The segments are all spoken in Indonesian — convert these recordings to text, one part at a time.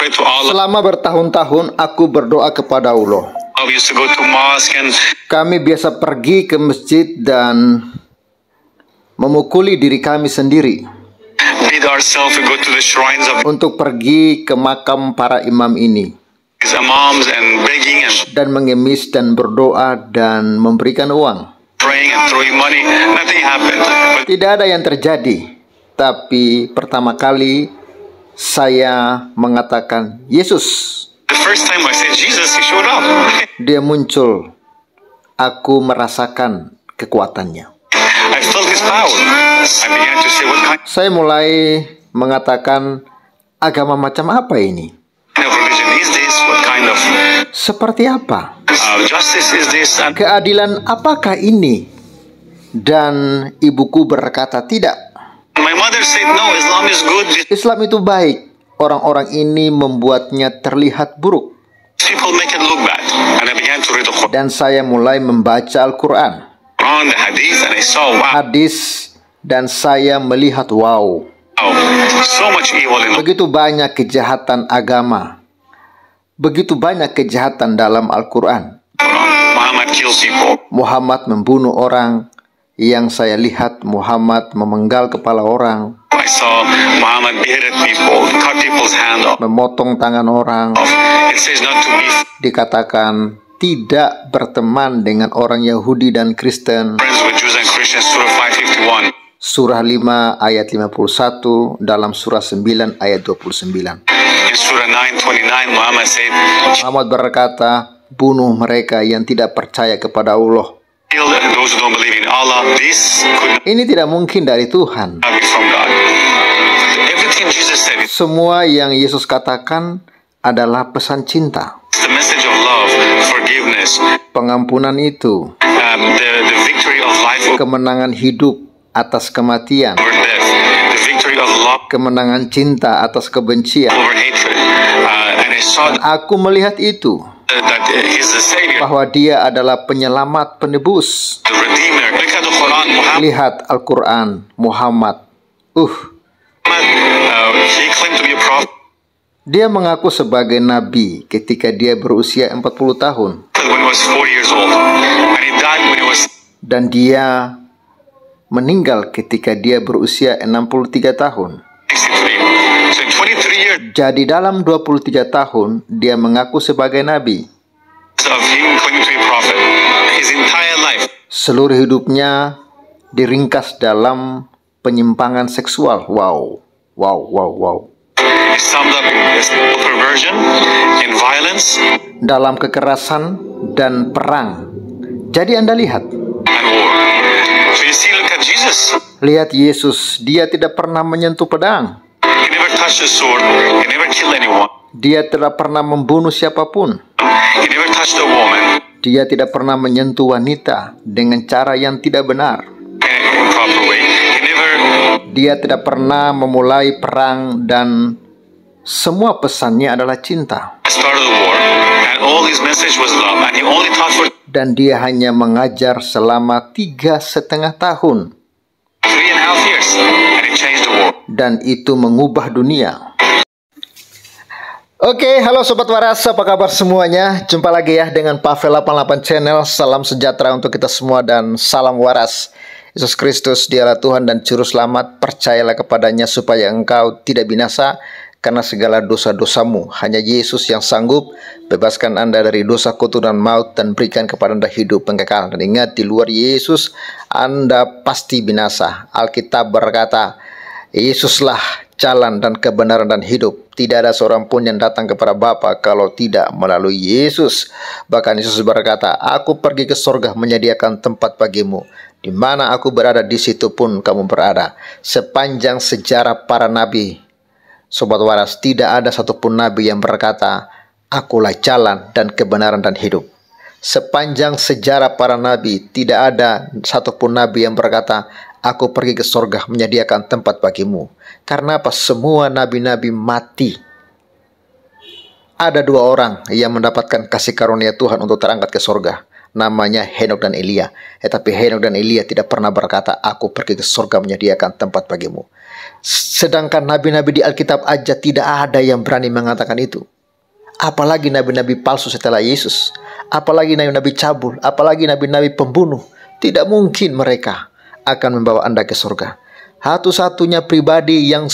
pray to Allah. Selama bertahun-tahun aku berdoa kepada Allah. We used to go to mosque and Kami biasa pergi ke masjid dan memukuli diri kami sendiri beat ourselves. We go to the shrines of untuk pergi ke makam para imam ini these imams and begging and dan mengemis dan berdoa dan memberikan uang. praying and throwing money. Nothing happened. But Tidak ada yang terjadi. Tapi pertama kali saya mengatakan Yesus. the first time I said Jesus, he showed up. Dia muncul. Aku merasakan kekuatannya. I felt his power. I began to say, what kind Saya mulai mengatakan, agama macam apa ini? of religion is this? What kind of Seperti apa? justice is this? And Keadilan apakah ini? Dan ibuku berkata tidak. my mother said, no, Islam is good. These Islam itu baik. Orang-orang ini membuatnya terlihat buruk. people make it look bad. And I began to read the Quran, Dan saya mulai membaca Al-Quran, the Hadith, and I saw, wow, hadis, dan saya melihat wow. so much evil in the Begitu banyak kejahatan agama. Begitu banyak kejahatan dalam Al-Quran. Quran. Muhammad kills people. Muhammad membunuh orang. Yang saya lihat Muhammad memenggal kepala orang, I saw Muhammad beheaded people, cut people's hand off. memotong tangan orang. It says not to be Dikatakan tidak berteman dengan orang Yahudi dan Kristen. friends with Jews and Christians, Surah 551. Surah 5 ayat 51 dalam surah 9 ayat 29. In Surah 929, Muhammad said, Muhammad berkata, bunuh mereka yang tidak percaya kepada Allah. kill those who don't believe in Allah. This could not Ini tidak mungkin dari Tuhan. be from God. Everything Jesus said is Semua yang Yesus katakan adalah pesan cinta. the message of love, forgiveness, Pengampunan itu, the victory of life kemenangan hidup atas kematian, over death, the victory of love kemenangan cinta atas kebencian. over hatred. And I saw Aku melihat itu, that He's the Savior, bahwa dia adalah penyelamat, penebus. the Redeemer. Look at the Quran, Muhammad. Lihat Al-Quran, Muhammad. He claimed to be a prophet Dia mengaku sebagai nabi ketika dia berusia 40 tahun. when he was 4 years old, and he died when he was Dan dia meninggal ketika dia berusia 63 tahun. 63. So in 23 years Jadi dalam 23 tahun, dia mengaku sebagai nabi. of him claiming to be a prophet, his entire life Seluruh hidupnya diringkas dalam penyimpangan seksual. Wow, wow, wow, wow. is summed up in this perversion, in violence, Dalam kekerasan dan perang. Jadi Anda lihat. and war. So you see, look at Jesus. Lihat Yesus, dia tidak pernah menyentuh pedang. He never touched a sword. He never killed anyone. Dia tidak pernah membunuh siapapun. He never touched a woman Dia tidak pernah menyentuh wanita dengan cara yang tidak benar. in a proper way. He never Dia tidak pernah memulai perang dan semua pesannya adalah cinta. started the war, and all his message was love, and he only taught for Dan dia hanya mengajar selama 3,5 tahun. 3.5 years, and it changed the world. Dan itu mengubah dunia. Oke, halo Sobat Waras, apa kabar semuanya? Jumpa lagi ya dengan Pavel 88 Channel. Salam sejahtera untuk kita semua dan salam waras. Yesus Kristus, dialah Tuhan dan Juru Selamat. Percayalah kepadanya supaya engkau tidak binasa karena segala dosa-dosamu. Hanya Yesus yang sanggup bebaskan Anda dari dosa, kutuk, dan maut, dan berikan kepada Anda hidup yang kekal. Dan ingat, di luar Yesus Anda pasti binasa. Alkitab berkata, Yesuslah jalan dan kebenaran dan hidup. Tidak ada seorang pun yang datang kepada Bapa kalau tidak melalui Yesus. Bahkan Yesus berkata, aku pergi ke sorga menyediakan tempat bagimu. Di mana aku berada, di situ pun kamu berada. Sepanjang sejarah para nabi, Sobat Waras, tidak ada satupun nabi yang berkata, akulah jalan dan kebenaran dan hidup. Sepanjang sejarah para nabi, tidak ada satupun nabi yang berkata, aku pergi ke sorga menyediakan tempat bagimu. Karena apa? Semua nabi-nabi mati. Ada 2 orang yang mendapatkan kasih karunia Tuhan untuk terangkat ke sorga. Namanya Henok dan Elia. Tetapi Henok dan Elia tidak pernah berkata, aku pergi ke sorga menyediakan tempat bagimu. Sedangkan nabi-nabi di Alkitab aja tidak ada yang berani mengatakan itu. Apalagi nabi-nabi palsu setelah Yesus. Apalagi nabi-nabi cabul. Apalagi nabi-nabi pembunuh. Tidak mungkin mereka akan membawa Anda ke surga. Satu-satunya pribadi yang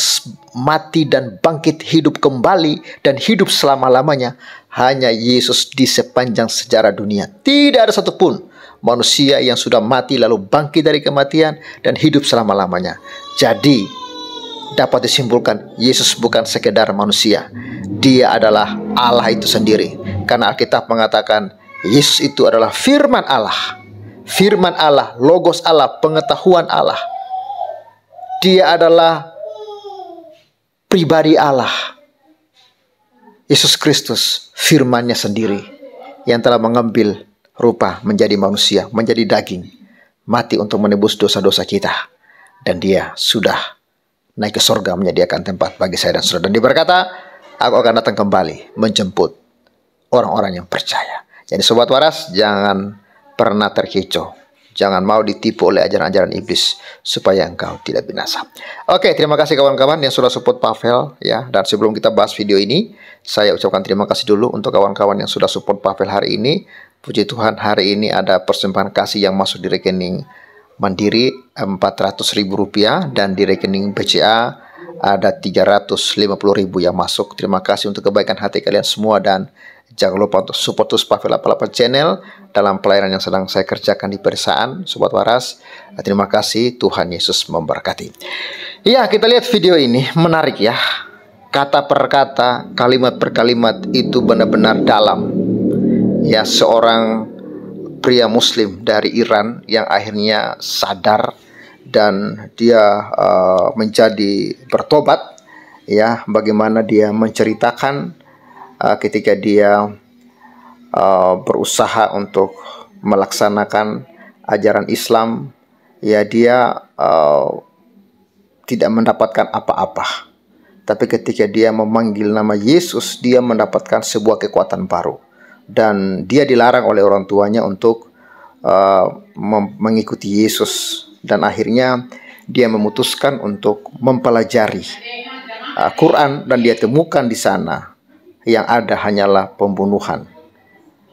mati dan bangkit hidup kembali dan hidup selama-lamanya hanya Yesus di sepanjang sejarah dunia. Tidak ada satupun manusia yang sudah mati lalu bangkit dari kematian dan hidup selama-lamanya. Jadi dapat disimpulkan Yesus bukan sekedar manusia. Dia adalah Allah itu sendiri. Karena Alkitab mengatakan Yesus itu adalah firman Allah. Firman Allah, logos Allah, pengetahuan Allah. Dia adalah pribadi Allah. Yesus Kristus, firman-Nya sendiri yang telah mengambil rupa menjadi manusia, menjadi daging, mati untuk menebus dosa-dosa kita. Dan Dia sudah naik ke surga menyediakan tempat bagi saya dan saudara. Dan Dia berkata, aku akan datang kembali menjemput orang-orang yang percaya. Jadi sobat waras, jangan pernah terkecoh. Jangan mau ditipu oleh ajaran-ajaran iblis supaya engkau tidak binasa. Oke, terima kasih kawan-kawan yang sudah support Pavel ya. Dan sebelum kita bahas video ini, saya ucapkan terima kasih dulu untuk kawan-kawan yang sudah support Pavel hari ini. Puji Tuhan, hari ini ada persembahan kasih yang masuk di rekening Mandiri Rp400.000 dan di rekening BCA ada Rp350.000 yang masuk. Terima kasih untuk kebaikan hati kalian semua dan jangan lupa untuk support terus Pavel 88 Channel dalam pelayanan yang sedang saya kerjakan di pedesaan, sobat waras. Terima kasih, Tuhan Yesus memberkati. Ya, kita lihat video ini, menarik ya. Kata per kata, kalimat per kalimat itu benar-benar dalam. Ya, seorang pria muslim dari Iran yang akhirnya sadar dan dia menjadi bertobat. Ya, bagaimana dia menceritakan ketika dia berusaha untuk melaksanakan ajaran Islam, ya dia tidak mendapatkan apa-apa. Tapi ketika dia memanggil nama Yesus, dia mendapatkan sebuah kekuatan baru. Dan dia dilarang oleh orang tuanya untuk mengikuti Yesus. Dan akhirnya dia memutuskan untuk mempelajari Quran dan dia temukan di sana yang ada hanyalah pembunuhan,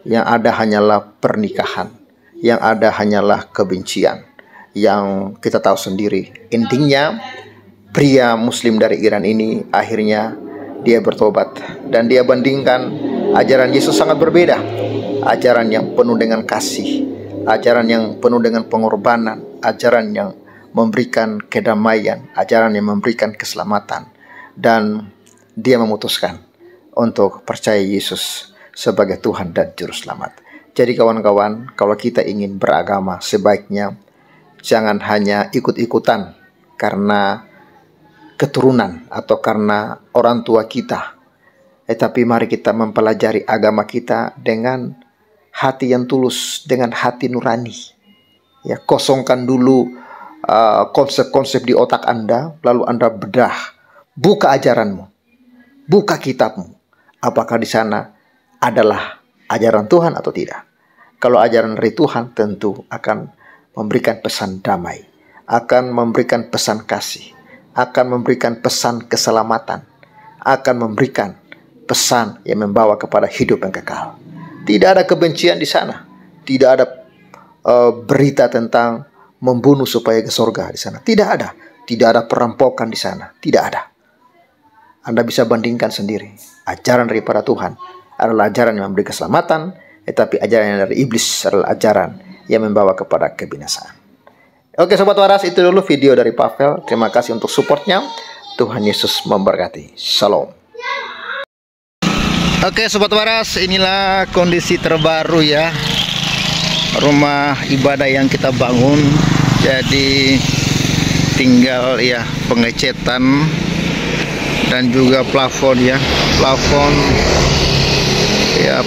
yang ada hanyalah pernikahan, yang ada hanyalah kebencian. Yang kita tahu sendiri, endingnya pria muslim dari Iran ini akhirnya dia bertobat. Dan dia bandingkan ajaran Yesus sangat berbeda. Ajaran yang penuh dengan kasih, ajaran yang penuh dengan pengorbanan, ajaran yang memberikan kedamaian, ajaran yang memberikan keselamatan. Dan dia memutuskan untuk percaya Yesus sebagai Tuhan dan Juru Selamat. Jadi kawan-kawan, kalau kita ingin beragama, sebaiknya jangan hanya ikut-ikutan karena keturunan atau karena orang tua kita. Tetapi mari kita mempelajari agama kita dengan hati yang tulus, dengan hati nurani. Ya, kosongkan dulu konsep-konsep di otak Anda, lalu Anda bedah, buka ajaranmu, buka kitabmu. Apakah di sana adalah ajaran Tuhan atau tidak? Kalau ajaran dari Tuhan, tentu akan memberikan pesan damai, akan memberikan pesan kasih, akan memberikan pesan keselamatan, akan memberikan pesan yang membawa kepada hidup yang kekal. Tidak ada kebencian di sana, tidak ada berita tentang membunuh supaya ke surga di sana. Tidak ada, tidak ada perampokan di sana, tidak ada. Anda bisa bandingkan sendiri. Ajaran daripada Tuhan adalah ajaran yang memberi keselamatan, tetapi ajaran yang dari iblis adalah ajaran yang membawa kepada kebinasaan. Oke sobat waras, itu dulu video dari Pavel. Terima kasih untuk supportnya. Tuhan Yesus memberkati. Shalom. Oke sobat waras, inilah kondisi terbaru ya, rumah ibadah yang kita bangun. Jadi tinggal ya pengecetan dan juga plafon ya,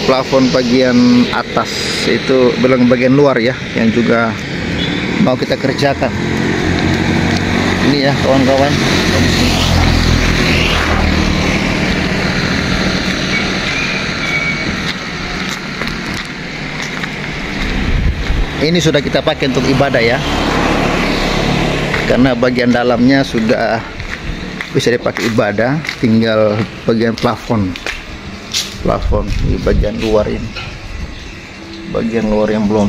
plafon bagian atas itu, belum bagian luar ya, yang juga mau kita kerjakan. Ini ya kawan-kawan. Ini sudah kita pakai untuk ibadah ya, karena bagian dalamnya sudah bisa dipakai ibadah. Tinggal bagian plafon di bagian luar ini, bagian luar yang belum